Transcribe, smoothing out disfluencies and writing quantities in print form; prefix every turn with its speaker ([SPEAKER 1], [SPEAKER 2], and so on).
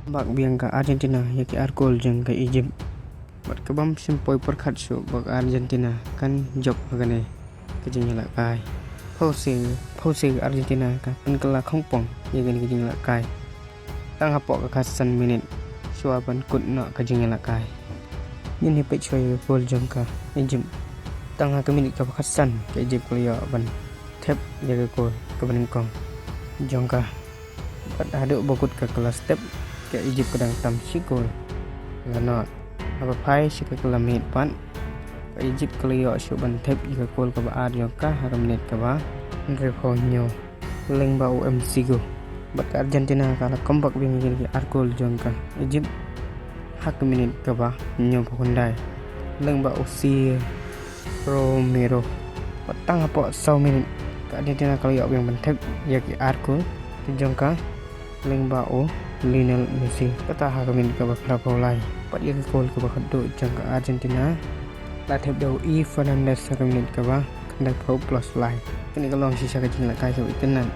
[SPEAKER 1] bak biang ke Argentina ya ke Arkol jeng ke Egypt bat ke bam simpoi perkhat su bak Argentina kan jok agane ke jingialehkai pose Argentina ka pen kala khongpong ya ke jingialehkai tang hapoh ke khasan minit shwa ban kut na ke jingialehkai ini pe choi gol jong ka Egypt tang ha ke minit ke khasan ke Egypt ko ya ban thep ya ke gol ke ban kong jong ka bat aduk bokut ke kelas step ke Egypt kadang tam sikol ganot apa pai sik ke lamit pan ke Egypt kelio su ban thep ke kol ke ba yo ka haram net ke ba rekonyo leng ba UMC go bat Argentina kala kombak bing ke Arkol jong ka Egypt hak minit ke ba nyo pokondai leng ba usi Romero patang apa 100 minit ke Argentina kelio bing ban thep ya ke Arkol jong ka leng ba o Lionel Messi kata hakamin ke bakra paulai pat ya gol ke bakdo jang ke Argentina la thep do Fernandez hakamin ke ba kandak pro plus lai kini kalong sisa ke jingialehkai ke itenan